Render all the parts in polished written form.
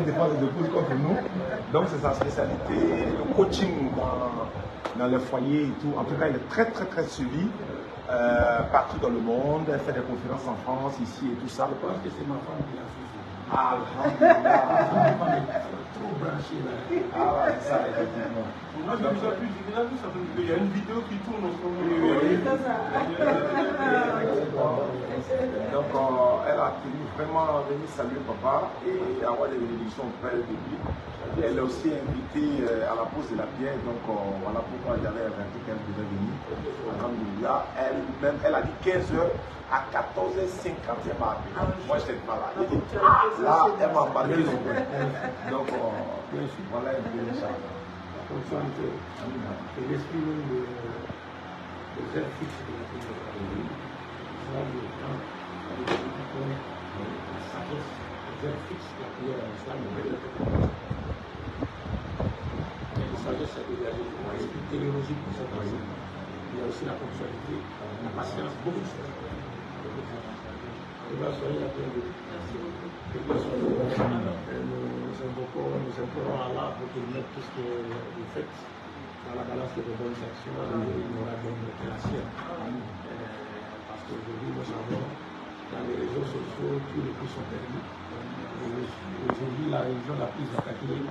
défense des épouses contre nous. Donc c'est sa spécialité, le coaching dans les foyers et tout. En tout cas, il est très suivi partout dans le monde. Elle fait des conférences en France, ici et tout ça. Je pense que c'est ma femme qui l'a fait. Alhamdulillah. Trop branché là. Ah ouais, c'est ça, effectivement. Moi, j'ai déjà vu, il y a une vidéo qui tourne en ce moment. Donc, elle a tenu vraiment à venir saluer papa et avoir des bénédictions auprès de lui. Elle est aussi invitée à la pause de la pierre, donc voilà pourquoi j'avais inventé qu'elle devait venir. Alhamdulillah, elle a dit 15h à 14h50, elle m'a appelé. Moi, je n'étais pas là. Elle dit, là, elle m'a embarqué. Donc, voilà un peu ça. C'est l'esprit même de faire fixe de la communauté. La sagesse, faire fixe la prière en islam. La sagesse est dégagée pour l'esprit théologique pour cette raison. Il y a aussi la ponctualité, la patience, beaucoup de choses. Soyez la bienvenue. Nous implorons Allah pour qu'il mette tout ce que vous faites dans la balance de vos bonnes actions et il aura bonne création. Parce qu'aujourd'hui, nous savons, dans les réseaux sociaux, tous les coups sont permis. Aujourd'hui, la religion la plus attaquée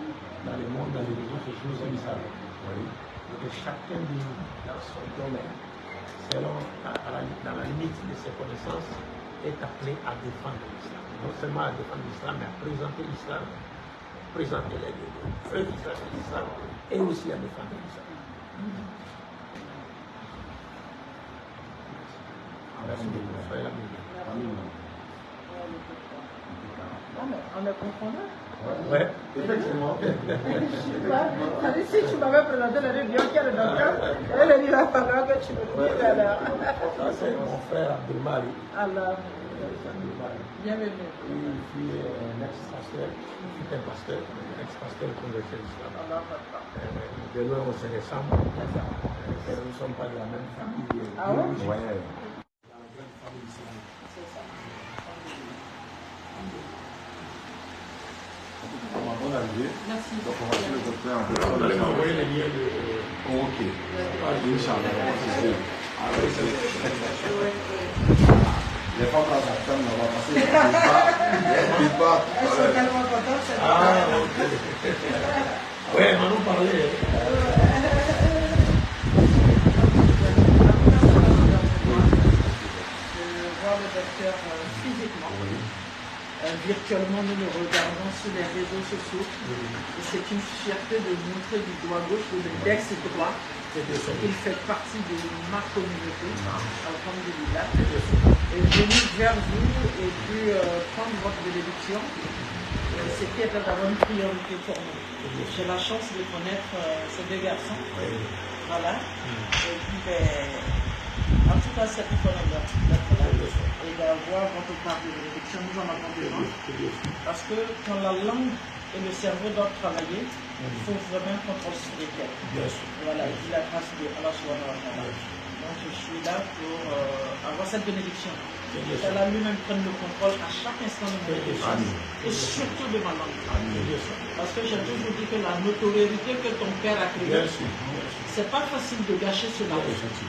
dans le monde, dans les réseaux sociaux, c'est l'islam. Donc chacun de nous, dans son domaine, selon, dans la limite de ses connaissances, est appelé à défendre l'islam. Non seulement à défendre l'islam, mais à présenter l'islam, présenter les preuves de l'islam, et aussi à défendre l'islam. Merci beaucoup. Soyez la bienvenue. On est confondus. Ouais. Effectivement. Si tu m'avais présenté la réunion qui est le docteur, elle a dit la parole que tu me dis alors. Ça, c'est mon frère Abdelmali. Alors, bienvenue. Il fut un ex-pasteur, un ex-pasteur converti à l'islam. De loin, on se ressemble. Nous ne sommes pas de la même famille. Ah ouais? Ouais. Bonne arrivée. Merci. Donc on va suivre le docteur en Vous allez m'envoyer les liens de... Ok. Inch'Allah. Les femmes dans la femme là-bas, parce qu'elles ne peuvent pas. Elles sont tellement contentes. Ah, ok. Ouais, on en parlait. Voir le docteur physiquement. Virtuellement, nous le regardons sur les réseaux sociaux. Et c'est une fierté de montrer du doigt gauche, de l'index droit. Il fait partie de ma communauté, alhamdulillah. Et venir vers vous et puis prendre votre bénédiction, c'était d'avoir une priorité pour nous. J'ai la chance de connaître ces deux garçons. Voilà. Et puis, en tout cas, c'est un honneur d'être là et d'avoir votre part de bénédiction. Nous en avons besoin. Parce que quand la langue et le cerveau doivent travailler, il faut vraiment un contrôle spirituel. Voilà, il dit la grâce de Allah subhanahu wa ta'ala. Donc je suis là pour avoir cette bénédiction. Allah lui-même prenne le contrôle à chaque instant de mon émission et surtout de ma langue. Parce que j'ai toujours dit que la notoriété que ton père a créée, c'est pas facile de gâcher cela.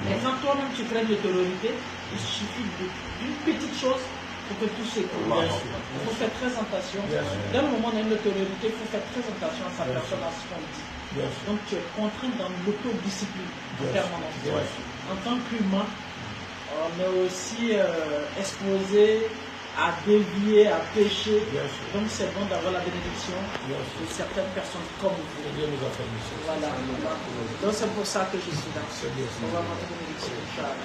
Mais quand toi-même tu crées une notoriété, il suffit d'une petite chose pour que tout s'écoule. Il faut faire très attention. Dans le moment où on a une notoriété, il faut faire très attention à sa personne, à ce qu'on dit. Donc tu es contraint dans l'autodiscipline en permanence. En tant qu'humain, on est aussi exposé à dévier, à pécher. Donc c'est bon d'avoir la bénédiction de certaines personnes comme vous. Voilà. Donc c'est pour ça que je suis là. On va avoir la bénédiction.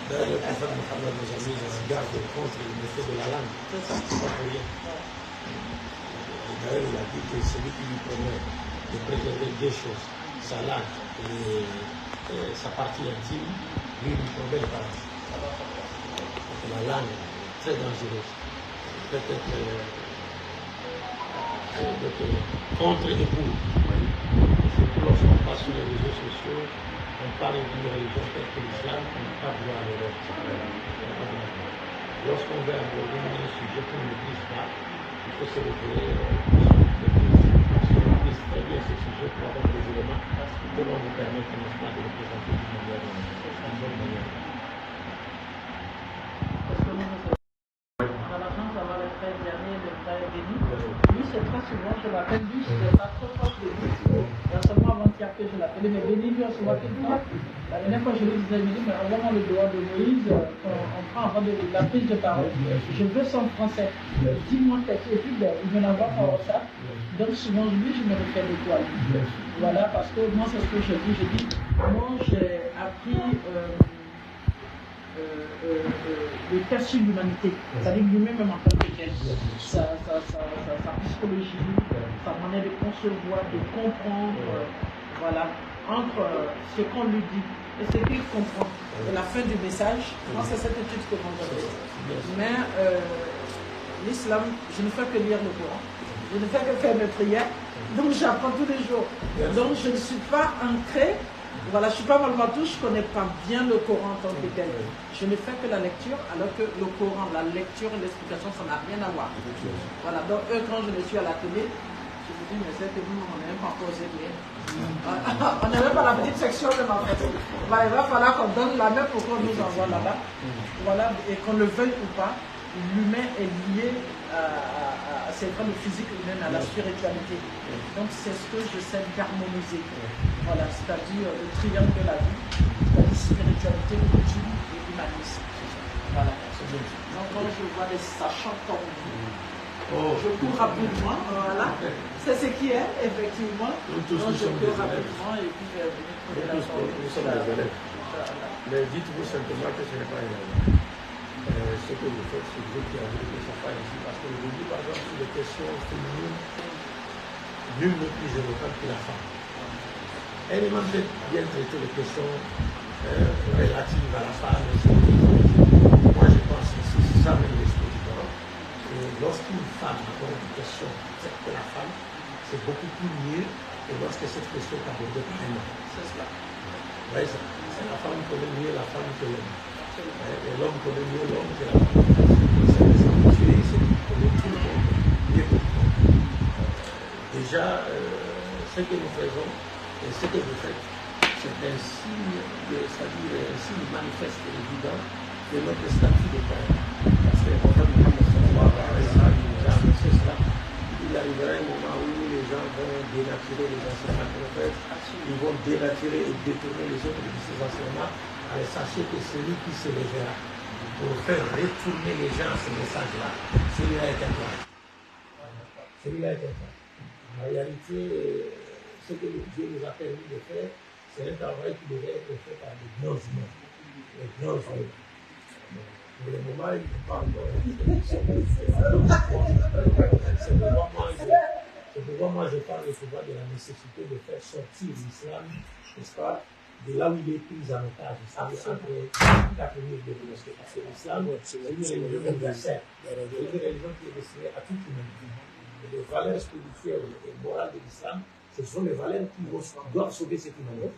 D'ailleurs, le prophète Mohammed nous a mis en garde contre l'effet de la langue. C'est pas pour rien. D'ailleurs, il a dit que celui qui lui promet de préserver deux choses, sa langue et sa partie intime, lui promet le paradis. La langue est très dangereuse. Peut-être contre et pour. Surtout lorsqu'on passe sur les réseaux sociaux, on parle d'une religion telle que l'islam, on n'a pas droit à l'erreur. Lorsqu'on veut aborder un sujet qu'on ne maîtrise pas, il faut se référer souvent, je l'appelle lui, c'est pas trop proche de lui. Il y a seulement avant-hier que je l'appelais, mais Béni, lui, on se voit tout le temps. La dernière fois, je lui disais, mais envoie-moi le doigt de Moïse, on prend avant de la prise de parole. Je veux son français. Dis-moi texte. Et puis, ben, il me l'envoie par WhatsApp. Donc, souvent, lui, je me refais de toi. Voilà, parce que moi, c'est ce que je dis. Je dis, moi, j'ai appris le test sur l'humanité. C'est-à-dire lui-même en tant que tel. Sa psychologie, sa manière de concevoir, de comprendre, voilà, entre ce qu'on lui dit et ce qu'il comprend. Et la fin du message, moi, c'est cette étude que moi j'ai faite. Mais l'islam, je ne fais que lire le Coran. Je ne fais que faire mes prières. Donc j'apprends tous les jours. Donc je ne suis pas ancrée. Voilà, je ne suis pas malmatou, je ne connais pas bien le Coran en tant que tel. Je ne fais que la lecture, alors que le Coran, la lecture et l'explication, ça n'a rien à voir. Voilà, donc quand je me suis à la télé, je me dis, mais c'est que nous, on n'a même pas posé bien. On n'a même pas la petite section de ma tête. Voilà, il va falloir qu'on donne la main pour qu'on nous envoie là-bas. Voilà, et qu'on le veuille ou pas, l'humain est lié à c'est vraiment le physique humain, à la spiritualité. Donc c'est ce que j'essaie d'harmoniser. Voilà, c'est-à-dire le triangle de la vie, c'est-à-dire spiritualité, coutume et humanisme. Voilà. Donc quand je vois les sachants comme vous, je cours rapidement, voilà. C'est ce qui est, effectivement. Donc je cours rapidement et puis je vais venir trouver la forme. Nous sommes des élèves. Mais dites-vous simplement que ce n'est pas un élève. Ce que vous faites, c'est vous qui avez que ça fasse ici. Parce que je vous dis, par exemple, sur les questions féminines, nul n'est plus éloquent que la femme. Elle m'a fait bien traiter les questions relatives à la femme. Moi, je pense que c'est ça même l'esprit du Coran. Lorsqu'une femme aborde une question de la femme, c'est beaucoup plus mieux que lorsque cette question est abordée par un homme. C'est cela. Ouais, c'est la femme connaît mieux la femme que l'homme. Et l'homme connaît mieux l'homme que la femme. C'est tout le monde mieux que tout le monde. Déjà, ce que nous faisons et ce que vous faites, c'est un signe, c'est-à-dire un signe manifeste et évident de notre statut de père. Parce que le prophète Mohammed nous a annoncé cela. Il arrivera un moment où les gens vont dénaturer les enseignements prophètes, ils vont dénaturer et détourner les autres de ces enseignements. Alors sachez que celui qui se lèvera pour faire retourner les gens à ce message-là, celui-là est un plan. Celui-là est un plan. En réalité, ce que Dieu nous a permis de faire, c'est un travail qui devait être fait par les grands humains. Les grands humains. Pour le moment, il ne parle pas. C'est pourquoi moi je parle souvent de la nécessité de faire sortir l'islam, n'est-ce pas, de là où il est pris en otage, c'est-à-dire entre 4 000 de parce que l'islam, c'est une religion universelle, c'est une religion qui est destinée à toute l'humanité. Les valeurs spirituelles et morales de l'islam, ce sont les valeurs qui doivent sauver cette humanité.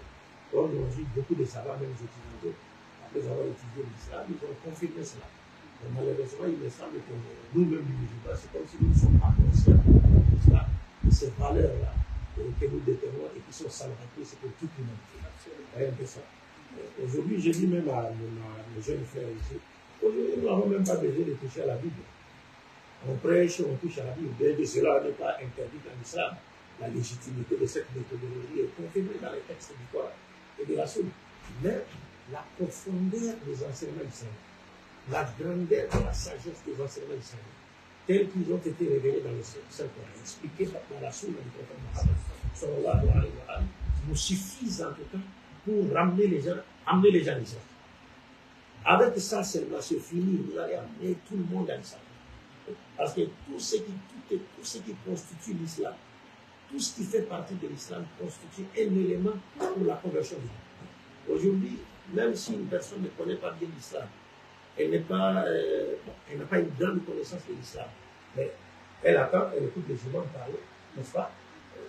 Or, aujourd'hui, beaucoup de savants, même les occidentaux, après avoir étudié l'islam, ils ont confirmé cela. Mais malheureusement, il me semble que nous-mêmes, les musulmans, c'est comme si nous ne sommes pas conscients de ces valeurs-là que nous détenons et qui sont salvatrices pour toute l'humanité. Rien que ça. Aujourd'hui, je dis même à mes jeunes frères ici, aujourd'hui, nous n'avons même pas besoin de toucher à la Bible. On prêche, on touche à la Bible. Bien que cela n'est pas interdit dans l'islam, la légitimité de cette méthodologie est confirmée dans les textes du Coran et de la Sunna. Mais la profondeur des enseignements islamiques, la grandeur de la sagesse des enseignements islamiques, tels qu'ils ont été révélés dans le Saint-Coran, expliqués dans la Sunna du prophète Mohammed, sallallahu alayhi wa sallam, nous suffisent en tout cas pour ramener les gens, amener les gens à l'islam. Avec ça seulement, c'est fini, vous allez amener tout le monde à l'islam. Parce que tout ce qui constitue l'islam, tout ce qui fait partie de l'islam constitue un élément pour la conversion de l'islam. Aujourd'hui, même si une personne ne connaît pas bien l'islam, elle n'a pas une grande connaissance de l'islam, mais elle attend, elle écoute les imams parler, n'est-ce pas?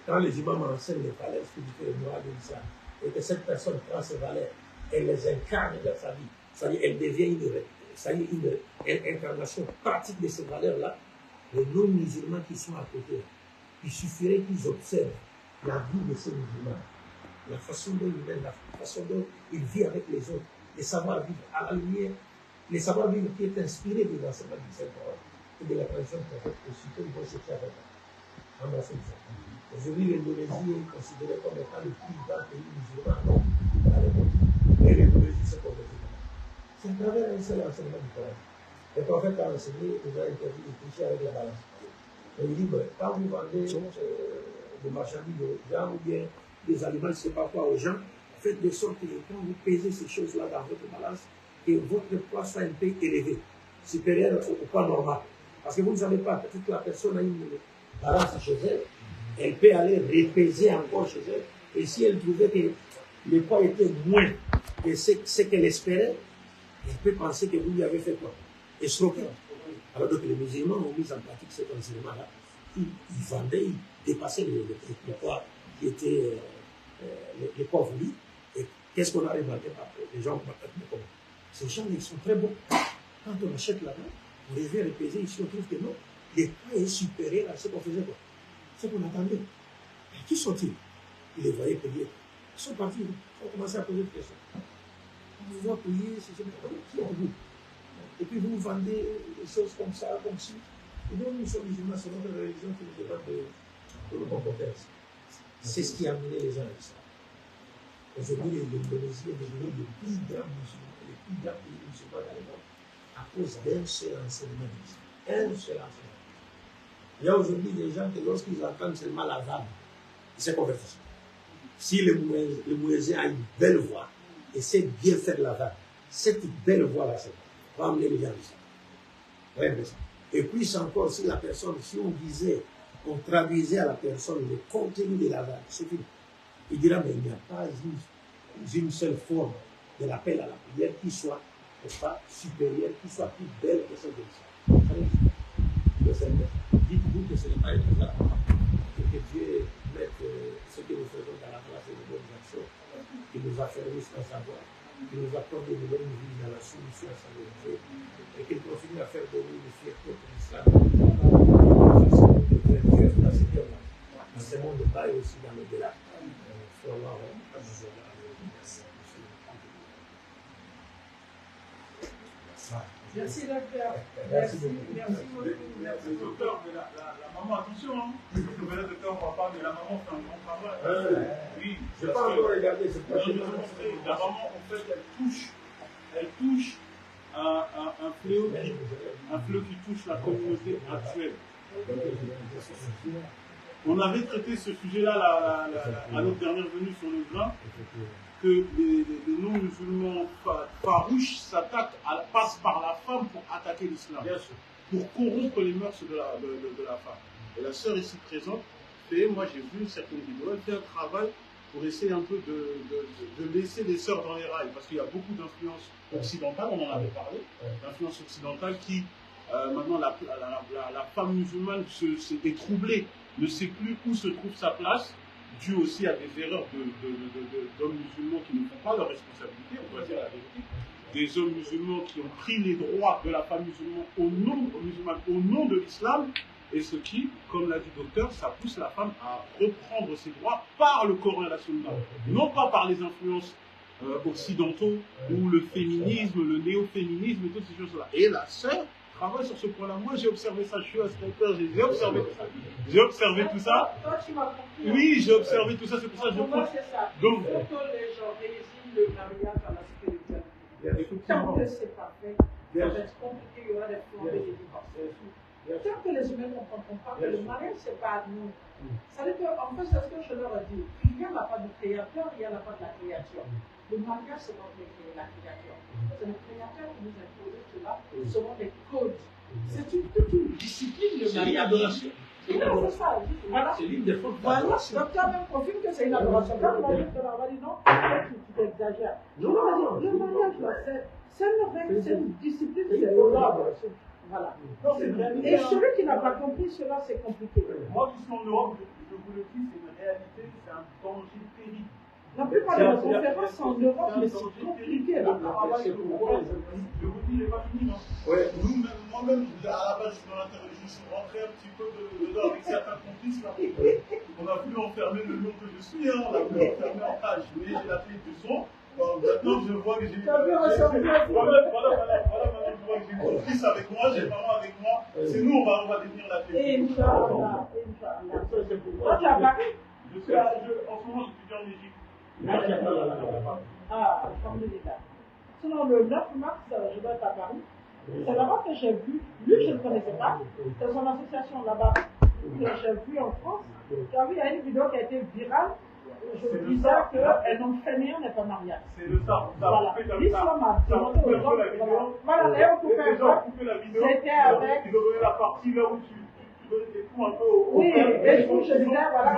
Quand les imams enseignent les valeurs spirituelles et morales de l'islam, et que cette personne prend ces valeurs, elle les incarne dans sa vie, c'est-à-dire elle devient une incarnation pratique de ces valeurs-là, les non-musulmans qui sont à côté, il suffirait qu'ils observent la vie de ces musulmans, la façon dont ils mènent, la façon dont ils vivent avec les autres, les savoir-vivre à la lumière, les savoir-vivre qui est inspiré des enseignements du Saint-Coran et de la tradition prophète, aussitôt ils vont chercher à faire. embrasser l'islam. Aujourd'hui, l'Indonésie est considérée comme étant le plus grand pays musulman dans le monde. Et l'Indonésie s'est convertie. C'est à travers un seul enseignement du Coran. Le prophète a enseigné, il a interdit de tricher avec la balance. Et il dit, quand vous vendez des marchandises aux gens ou bien des aliments, je ne sais pas quoi, aux gens, faites de sorte que quand vous pesez ces choses-là dans votre balance, que votre poids soit un peu élevé, supérieur au poids normal. Parce que vous ne savez pas, peut-être que la personne a une balance chez elle, elle peut aller repéser encore chez elle, et si elle trouvait que le poids était moins que ce qu'elle espérait, elle peut penser que vous lui avez fait quoi? Escroquer. Alors donc les musulmans ont mis en pratique cet enseignement-là. Ils vendaient, ils dépassaient les poids qui étaient les poids voulus. Et qu'est-ce qu'on a remarqué par les gens? Ces gens, ils sont très bons. Quand on achète là-bas, on les vient repéser ici, on trouve que non, le poids est supérieur à ce qu'on faisait, quoi. Ce qu'on attendait. Et qui sont-ils? Ils les voyaient payer. Ils sont partis, ils ont commencé à poser des questions. On vous voit payer, qui êtes-vous? Et puis vous vendez des choses comme ça, comme ci. Et donc nous sommes musulmans, c'est notre religion qui nous demande de nous comporter. C'est ce qui a amené les gens à l'islam. Aujourd'hui, l'Indonésie est devenu le plus grand musulman, le plus grand pays musulman dans le monde à cause d'un seul enseignement de l'islam. Un seul enseignement. Il y a aujourd'hui des gens que lorsqu'ils entendent seulement la vanne, ils se convertissent. Si le muezzin a une belle voix et sait bien faire la vanne, cette belle voix-là, c'est va amener les gens à l'islam. Et puis encore, si la personne, si on disait, on traduisait à la personne le contenu de la vanne, c'est fini. Il dira, mais il n'y a pas une seule forme de l'appel à la prière qui soit pas supérieure, qui soit plus belle que celle de l'islam. Dites-vous que ce n'est pas être là. Et que Dieu mette ce que nous faisons dans la place de bonnes actions, qui nous affermisse dans sa voie, qui nous accorde une bonne vie dans la soumission à sa volonté, et qu'il continue à faire de nous une fierté pour l'islam, dans ce terme-là, dans ce monde-là et aussi dans le-delà. Merci docteur. Merci beaucoup. Merci docteur. Mais la maman, attention, hein. Le docteur ne voit pas, mais la maman fait un grand travail. Oui. Je n'ai pas encore regardé ce projet. La maman, en fait, elle touche un fléau qui touche la communauté actuelle. On avait traité ce sujet-là à notre dernière venue sur le vin, que les non-musulmans farouches passent par la femme pour attaquer l'islam, pour corrompre les mœurs de la femme. Et la sœur ici présente fait, moi j'ai vu certaines vidéos, elle fait un travail pour essayer un peu de laisser les sœurs dans les rails, parce qu'il y a beaucoup d'influences occidentales, on en avait parlé, d'influences occidentales qui, maintenant la femme musulmane s'est troublée, ne sait plus où se trouve sa place, dû aussi à des erreurs d'hommes musulmans qui ne font pas leur responsabilité, on doit dire la vérité, des hommes musulmans qui ont pris les droits de la femme musulmane au nom de l'islam, et ce qui, comme l'a dit le docteur, ça pousse la femme à reprendre ses droits par le Coran et la Sunna, non pas par les influences occidentaux ou le féminisme, le néo-féminisme et toutes ces choses-là. Et la sœur travaille sur ce point-là. Moi, j'ai observé ça, je suis inspecteur, j'ai observé tout ça. J'ai observé tout ça. Toi, tu m'as compris. Oui, j'ai observé tout ça, c'est pour ça que je pense. C'est ça. Donc, il faut que les gens réussissent le mariage à la spiritualité. Tant que ce n'est pas fait, ça va être compliqué, il y aura des flambées de divorce. Tant que les humains ne comprennent pas que le mariage, ce n'est pas à nous. Ça veut dire qu'en fait, c'est ce que je leur ai dit. Il y a la part du créateur, il y a la part de la créature. Le mariage, c'est notre la créature. C'est le créateur qui nous impose cela selon les codes. C'est toute une discipline, le mariage. C'est une adoration. C'est l'une des fautes. Voilà, le docteur même confirme que c'est une adoration. Quand on va dire non, tu t'exagères. Le mariage, c'est une discipline, c'est l'ordre. Voilà. Et celui qui n'a pas compris cela, c'est compliqué. Moi qui suis en Europe, je vous le dis, c'est une réalité, c'est un danger terrible. La plupart de nos conférences en Europe, mais c'est compliqué. Je vous dis, il n'est pas fini. Moi-même, à la base, je suis dans l'interreligion, je suis rentré un petit peu dedans avec certains complices. On a voulu enfermer le nom que je suis, on a voulu enfermer en cage, mais j'ai la clé du son. Maintenant, je vois que j'ai une complice avec moi, j'ai maman avec moi. C'est nous, on va devenir la clé. Inch'Allah. sais pourquoi. Toi, tu es à Paris? En ce moment, j'étudie en Égypte. Ah, alhamdoulilah. Sinon, le 9 mars, je dois être à Paris. C'est là-bas que j'ai vu, lui je ne connaissais pas, c'est son association là-bas que j'ai vu en France. Tu as vu, il y a une vidéo qui a été virale. Je disais qu'un enseignant n'est pas mariage. C'est le ça. Voilà. L'islam a demandé aux gens. Voilà, d'ailleurs, on coupait la vidéo. C'était avec. Ils ont donné la partie là où tu donnais des coups un peu au. Oui, et je disais, voilà,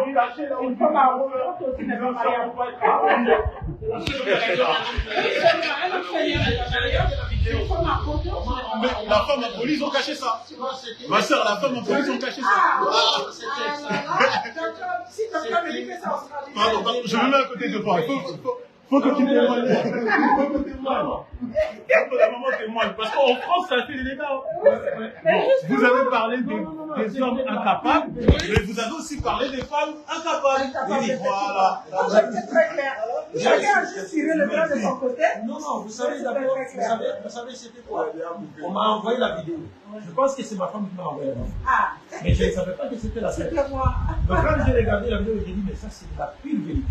une femme arrogante aussi n'est pas mariage. Mais la femme en police, ils ont caché ça. Ma soeur, la femme en police, ils ont caché ça. Pardon, je me mets à côté de toi. Faut que tu témoignes. Faut que tu témoignes. Faut que la maman témoigne. Parce qu'en France, ça fait des dégâts. Vous avez parlé des hommes incapables, mais vous avez aussi parlé des femmes incapables. Voilà. C'est très clair. Chacun a juste tiré le bras de son côté. Non, vous savez d'abord, vous savez c'était quoi? On m'a envoyé la vidéo. Je pense que c'est ma femme qui m'a envoyé la vidéo. Ah. Mais je ne savais pas que c'était la scène. C'était moi. Donc quand j'ai regardé la vidéo, j'ai dit, mais ça c'est la pure vérité.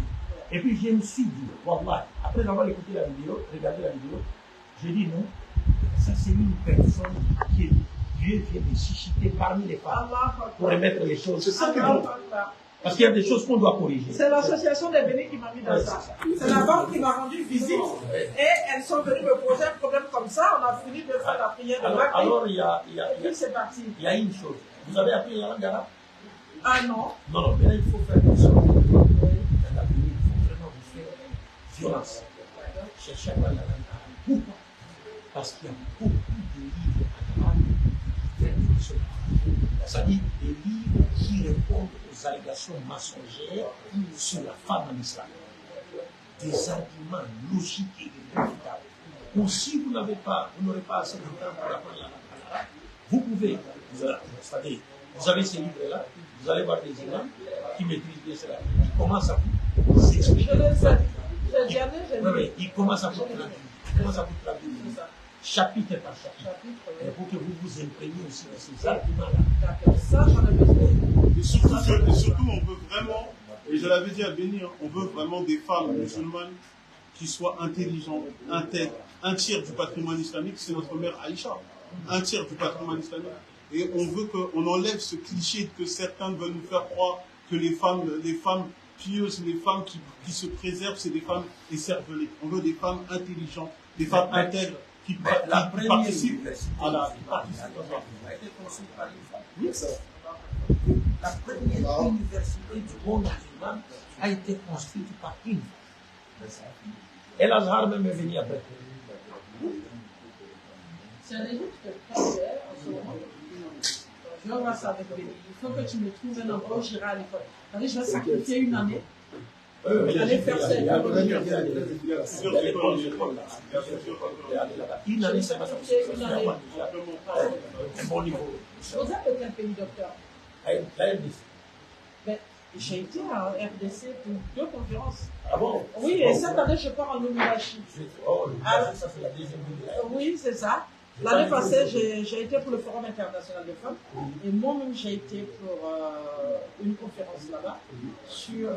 Et puis je me suis dit, wallah, après avoir écouté la vidéo, regardé la vidéo, j'ai dit non, ça c'est une personne qui Dieu vient de susciter parmi les femmes pour remettre les choses. C'est ça que parce qu'il y a des choses qu'on doit corriger. C'est l'association des bénis qui m'a mis dans ça. C'est la banque qui m'a rendu visite et elles sont venues me poser un problème comme ça. On a fini de faire la prière de Maghrib. Alors il y a c'est parti. Il y a une chose. Vous avez appris la langue arabe? Ah non. Non, mais là il faut faire des choses. Dans l'avenir, il faut vraiment vous faire violence. Cherchez à parler la langue arabe. Pourquoi? Parce qu'il y a beaucoup de livres arabes qui sont c'est-à-dire des livres qui répondent aux allégations mensongères sur la femme en islam. Des arguments logiques et irréfutables. Ou si vous n'aurez pas assez de temps pour apprendre la langue arabe, vous pouvez, c'est-à-dire, vous avez ces livres-là, vous allez voir des imams qui maîtrisent bien cela. Ils commencent à vous expliquer. Ils commencent à vous traduire. Ils commencent à vous traduire. Chapitre par chapitre. Et pour que vous vous imprégniez aussi de ces arguments-là. Ça, j'en ai besoin. Et surtout, on veut vraiment, et je l'avais dit à Béni, on veut vraiment des femmes musulmanes qui soient intelligentes, intègres. Un tiers du patrimoine islamique, c'est notre mère Aïcha. Un tiers du patrimoine islamique. Et on veut qu'on enlève ce cliché que certains veulent nous faire croire que les femmes pieuses, les femmes qui se préservent, c'est des femmes écervelées. On veut des femmes intelligentes, des femmes intègres. Qui participe à la participation. A été construite par une femme. Oui, la première université du monde musulman a été construite par une femme. Et l'Azhar même est venu après. C'est un Égypte que je vais voir ça avec Béni. Il faut que tu me trouves un endroit où j'irai à l'école. Je vais sacrifier une année. Allez faire ça. Une année, c'est pas un bon niveau. Vous êtes de quel pays, docteur? La RDC. J'ai été à RDC pour 2 conférences. Ah bon? Oui, et cette année, je pars en Lubumbashi. Oh, ça c'est la deuxième ville. Oui, c'est ça. L'année passée, j'ai été pour le Forum international des femmes. Et moi-même, j'ai été pour une conférence là-bas sur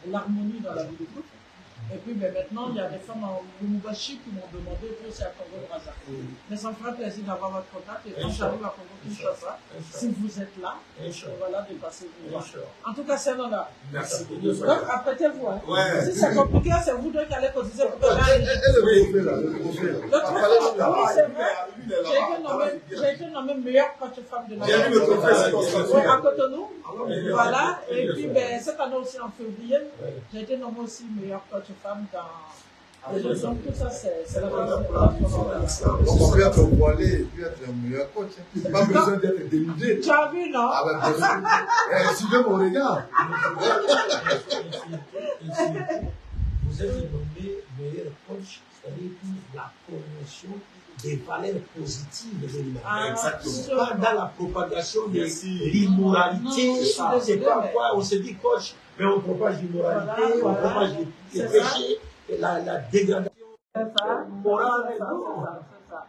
l'harmonie dans la vie de couple. Et puis maintenant, il y a des femmes en Lubumbashi qui m'ont demandé que c'est à Congo-Brazza. Mais ça me ferait plaisir d'avoir votre contact. Et quand j'arrive à Congo-Kinshasa, si vous êtes là, voilà, de passer vous voir. En tout cas, c'est un honneur. Merci. Donc, apprêtez-vous. Hein. Ouais. Si c'est compliqué, c'est vous deux qui allez cotiser pour que j'aille. Le trophée, oui, c'est vrai. J'ai été nommé meilleure coach-femme de la vie. À Cotonou. Voilà. Et puis, cette année aussi, en février, j'ai été nommé aussi meilleure coach-femme dans les autres. Donc, tout ça, c'est la base. On peut être voilé et puis être un meilleur coach. Pas besoin d'être dénudé. Tu as vu, non? Ah ben, suivez mon regard. Vous êtes nommé meilleur coach, c'est-à-dire pour la promotion des valeurs positives de l'humanité. Exactement. Pas dans la propagation de l'immoralité. C'est pas quoi on se dit coach, mais on propage l'immoralité, on propage les péchés, et la dégradation morale. C'est ça.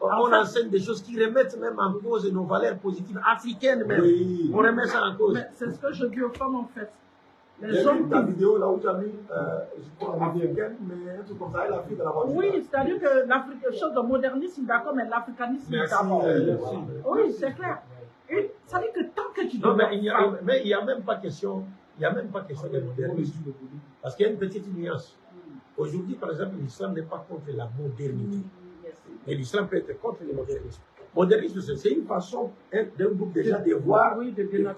on enseigne des choses qui remettent même en cause nos valeurs positives africaines même. Oui. On remet ça en cause. C'est ce que je dis aux femmes en fait. Les hommes ta vidéo là où tu as mis, je crois, africaine, mais un truc comme ça, et l'Afrique de la voiture. Oui, c'est-à-dire que l'Afrique, chose de modernisme, d'accord, mais l'africanisme d'abord. Oui, c'est clair. Ça veut dire que tant que tu non, mais il n'y a même pas question, de modernisme. Parce qu'il y a une petite nuance. Aujourd'hui, par exemple, l'islam n'est pas contre la modernité. Mais l'islam peut être contre le modernisme. Modernisme, c'est une façon d'un groupe déjà de voir leur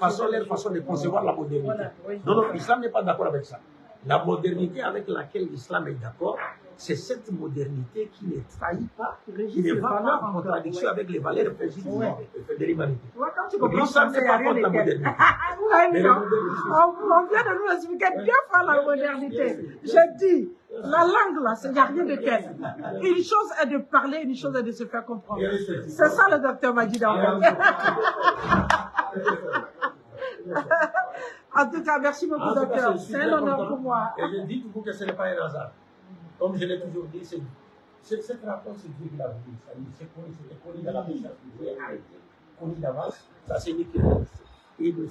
façon de concevoir la modernité. Voilà, oui. Non, l'islam n'est pas d'accord avec ça. La modernité avec laquelle l'islam est d'accord, c'est cette modernité qui ne trahit pas, qui ne va pas en contradiction avec les valeurs positives de l'humanité. L'islam n'est pas contre la modernité. On vient de nous expliquer bien fois la modernité. Je dis, la langue là, il n'y a rien de tel. Une chose est de parler, une chose est de se faire comprendre. C'est ça le docteur m'a dit en fait. En tout cas, merci beaucoup, docteur. C'est un honneur pour moi. Et je dis toujours que ce n'est pas un hasard. Comme je l'ai toujours dit, cette rencontre, c'est Dieu qui l'a voulu. C'est connu dans la méchante. Vous pouvez arrêter, connu d'avance. Ça, c'est une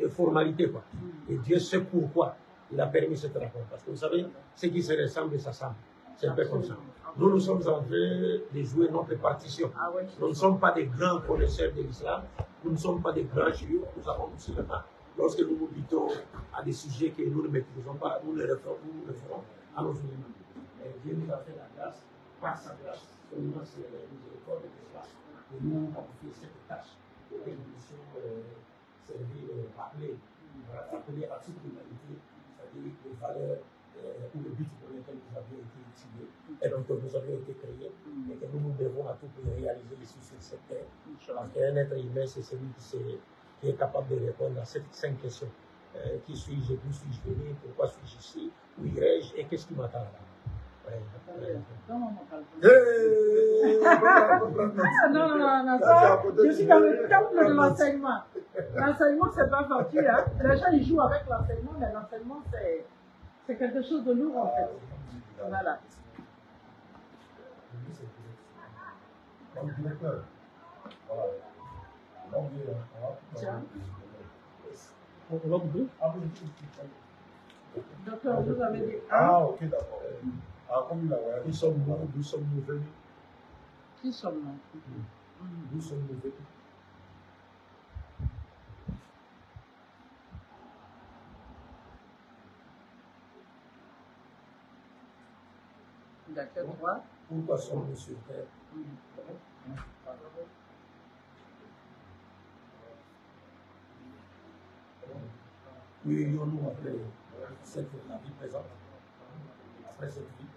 formalité, quoi. Et Dieu sait pourquoi il a permis cette rencontre. Parce que vous savez, ce qui se ressemble, ça semble. C'est un peu comme ça. Nous sommes en train de jouer notre partition. Nous ne sommes pas des grands connaisseurs de l'islam. Nous ne sommes pas des grands chirurgiens. Nous avons seulement, lorsque nous nous butons à des sujets que nous ne maîtrisons pas, nous le ferons à nos éléments. Dieu nous a fait la grâce, par sa grâce, seulement c'est la miséricorde de l'islam. Et nous avons fait cette tâche pour que nous puissions servir, rappeler à toute l'humanité, c'est-à-dire les valeurs ou le but pour lequel nous avions été utilisés et dont nous avions été créés et que nous devons à tout prix réaliser ici sur cette terre. Parce qu'un être humain, c'est celui qui est capable de répondre à cette 5 questions. Qui suis-je, d'où suis-je venu, pourquoi suis-je ici, où irai-je et qu'est-ce qui m'attend là? Non, ça, je suis dans le temple de l'enseignement. L'enseignement, c'est pas facile. Hein? Les gens, ils jouent avec l'enseignement, mais l'enseignement, c'est quelque chose de lourd, en fait. Voilà. Docteur, vous avez dit ok, d'accord. Nous sommes venus. Qui sommes-nous? Nous sommes venus. D'accord. Pourquoi sommes-nous sur terre? Cueillons-nous après la vie présente, après cette vie.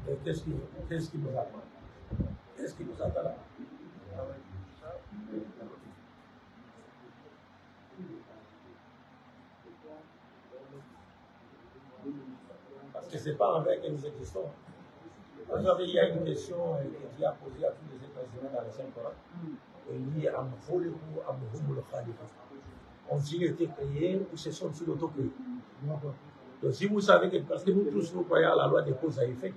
Et qu'est-ce qui nous attend? Qu'est-ce qui nous attend là? Parce que ce n'est pas en vrai que nous existons. Vous savez, il y a une question que Dieu a posée à tous les êtres humains dans le Saint-Coran. Il dit ont-ils été créés ou se sont-ils auto-créés? Donc si vous savez que, parce que nous tous nous croyons à la loi des causes à effet,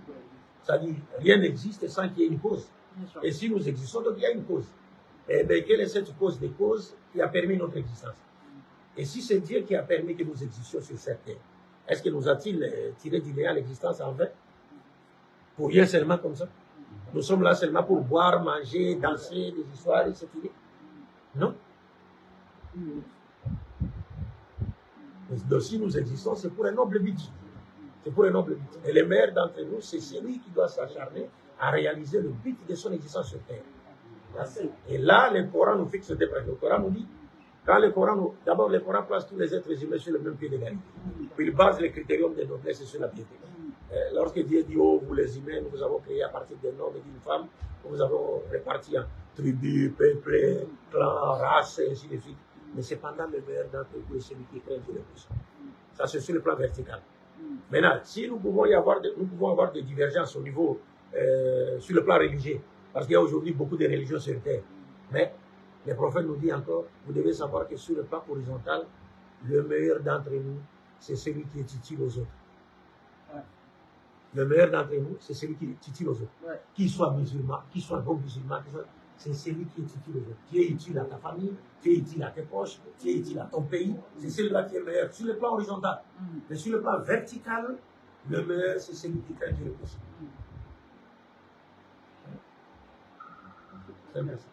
c'est-à-dire rien n'existe sans qu'il y ait une cause. Et si nous existons, donc il y a une cause. Et bien, quelle est cette cause des causes qui a permis notre existence? Et si c'est Dieu qui a permis que nous existions sur cette terre, est-ce que nous a-t-il tiré du néant l'existence en vain? Pour rien seulement comme ça? Nous sommes là seulement pour boire, manger, danser, des histoires, etc. Non? Donc si nous existons, c'est pour un noble but. C'est pour un noble but. Et le meilleur d'entre nous, c'est celui qui doit s'acharner à réaliser le but de son existence sur terre. Et là, le Coran nous fixe des principes. Le Coran nous dit, d'abord le Coran place tous les êtres humains sur le même pied d'égalité. Puis il base les critériums de noblesse sur la piété. Lorsque Dieu dit, oh, vous les humains, nous vous avons créé à partir d'un homme et d'une femme, nous vous avons répartis en tribus, peuples, clans, races, et ainsi de suite. Mais cependant, le meilleur d'entre vous est celui qui craint Dieu le plus. Ça, c'est sur le plan vertical. Maintenant, si nous pouvons avoir des divergences au niveau, sur le plan religieux, parce qu'il y a aujourd'hui beaucoup de religions sur terre, mais le prophète nous dit encore, vous devez savoir que sur le plan horizontal, le meilleur d'entre nous, c'est celui qui est utile aux autres. Le meilleur d'entre vous, c'est celui qui est utile aux autres. Ouais. Qu'il soit musulman, qu'il soit non musulman, c'est celui qui est utile aux autres. Tu es utile à ta famille, tu es utile à tes proches, tu es utile à ton pays. C'est celui-là qui est le meilleur sur le plan horizontal. Mais sur le plan vertical, le meilleur, c'est celui qui fait Dieu le plus. C'est bien ça.